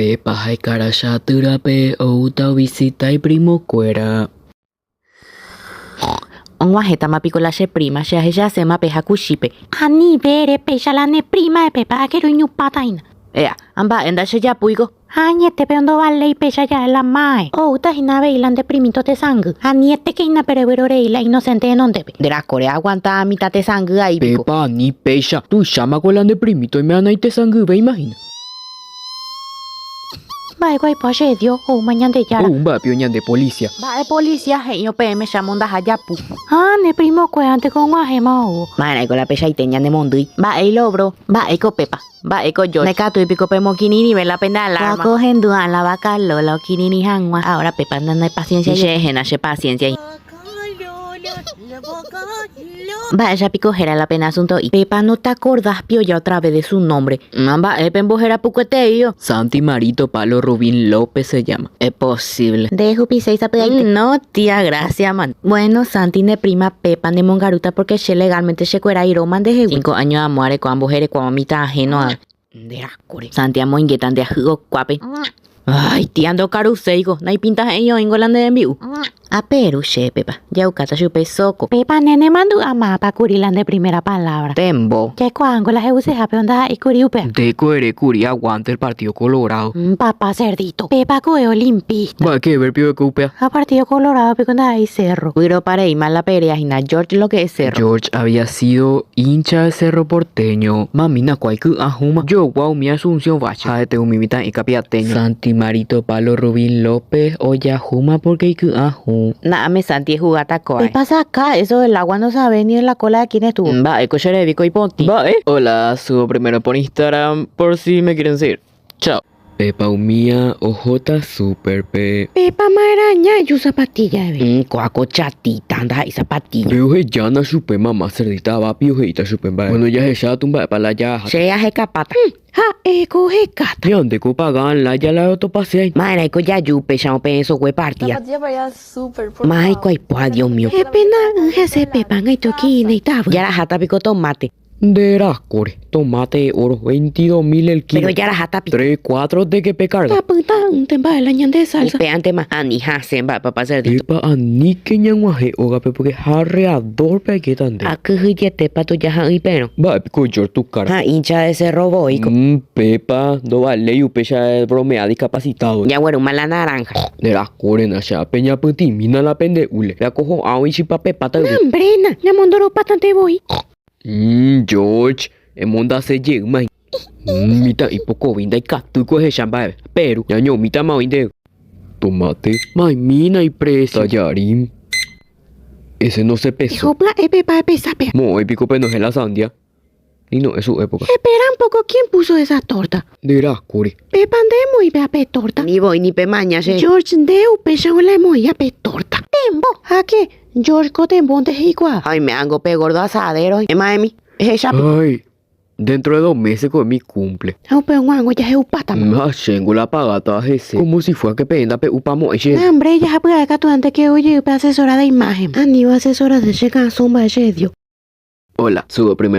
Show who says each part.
Speaker 1: Pepa hai cara chatura pe outa visita y primo cuera.
Speaker 2: Onguajeta mapikola che prima che aheya sema peja kushipe. Ani vere peja la ne prima e pepa que ruñu pataina. Ea, amba enda che ya puigo. Añete pe ondo vale y peja ya la mae. Oh, ta hina veilan de primito te sangu. Aniete que ina pero reila inocente en onde. De la corea aguanta mitad te sangu ahí pico.
Speaker 1: Pepa ni pecha, tu llama con de primito y me han ahí te sangue, ve imagina.
Speaker 2: Vai guay pache dio o mañana de yara.
Speaker 1: Un va pioñan de policía.
Speaker 2: Va de policía heño PM chamonda hayapu. Ah, ne primo cuente con guajema o. Mana con la pecha y teñan de mondui. Va el lobro, va eco pepa. Va eco yo. Ne cato y pico pemo kinini ve la pena alarma. Va cogiendo a la vaca lola o kinini hangwa. Ahora pepa no hay paciencia. Yejena she paciencia. Va, ella picojera la pena asunto y Pepa no te acordás pio ya otra vez de su nombre. Mamba, pembojera puquete yo.
Speaker 1: Santi Marito Palo Rubín López se llama. Es posible.
Speaker 2: De Jupiseis a No, tía, gracias, man. Bueno, Santi ne prima Pepa de Mongaruta porque she legalmente she cuera y roman de 5 años de amor con mujeres con mamita ajeno a. De ascore. Santi amo inguetan de ajugo cuape. Ay, tía ando caruseigo. No hay pintas en yo engolande de miu. A Perú, che, Pepa. Ya ucata chupe soco. Pepa nene mandu ama pa curilan de primera palabra.
Speaker 1: Tembo.
Speaker 2: Ya cuando la jeuse jape onda y curiupe.
Speaker 1: De coere curi aguante el Partido Colorado.
Speaker 2: Papá cerdito. Pepa coeo limpista.
Speaker 1: Va que ver pio de cupea.
Speaker 2: A Partido Colorado pico onda y cerro. Cuiro para ir mal la perea y na George lo que es cerro.
Speaker 1: George había sido hincha de Cerro Porteño. Mamina cuaiku ajuma. Yo guau mi asunción vacha. Jaete un mimita y capiateño. Santi Marito Palo Rubín López oya juma porque iku ajuma.
Speaker 2: Nada me Santi jugata coa. ¿Qué pasa acá? Eso del agua no sabe ni en la cola de quién estuvo. Va, eco vico y ponti.
Speaker 1: Va, Hola, subo primero por Instagram por si me quieren seguir. Chao. Pepa humía, ojota super pe.
Speaker 2: Pepa maraña y zapatilla de coaco chatita, anda y zapatilla.
Speaker 1: Pero ya no supe mamá cerdita va piojeita supe va. Bueno ya se tumba para la yaja.
Speaker 2: Se hace capata. Ha, eco hecata.
Speaker 1: Y ande ko pagan la ya la auto pasea.
Speaker 2: Mara eco ya yupe chamo penso hue partía.
Speaker 3: La patilla súper por
Speaker 2: Mai coi po Dios mío. E pena ese pepa ngai toki nei tavo. Ya la jata pico tomate.
Speaker 1: De rascore, tomate oro 22.000 el kilo.
Speaker 2: Pero ya la jata pico.
Speaker 1: 3, 4 de que pecarga.
Speaker 2: La puta un temba el año de salsa. Peante más anija semba papá cerdito.
Speaker 1: Pepa ani que ñanguaje oga pe porque jarreador pe que tande.
Speaker 2: A que hujete pato ya y pero.
Speaker 1: Va pico yo tu cara.
Speaker 2: Ah, hincha de ese roboico.
Speaker 1: Pepa, no vale y upecha bromea discapacitado.
Speaker 2: Ya bueno, mala naranja.
Speaker 1: De rascore na ya peña puti mina la pende ule. La cojo a un chipa pepa ta.
Speaker 2: Brena, ya mondoro patante voy.
Speaker 1: George, el mundo se llega, mita y poco vinda y catu coge chamba, pero ya no mita más vinde. Tomate, mina y presa, tallarín. Ese no se pesó.
Speaker 2: Hopla, pepa, pesa, pe.
Speaker 1: Mo, pico peno es la sandia. Y no es su época.
Speaker 2: Espera un poco, ¿quién puso esa torta?
Speaker 1: De rascore.
Speaker 2: Pepa de muy bea pe torta. Ni voy ni pe maña, George deu pecha la muy a pe torta. Tembo. ¿A qué? George cotembo de igual. Ay, me hago pe gordo asadero. Emi, ella.
Speaker 1: Ay, dentro de 2 meses con mi cumple.
Speaker 2: Au pe guango ya heu pata.
Speaker 1: Más tengo la pagata ese. Como si fuera que penda pe upamo ese.
Speaker 2: Hombre, ya puede acá tu antes que oye pe asesora de imagen. Ani va asesora de checa zumba ese dio.
Speaker 1: Hola, subo primero.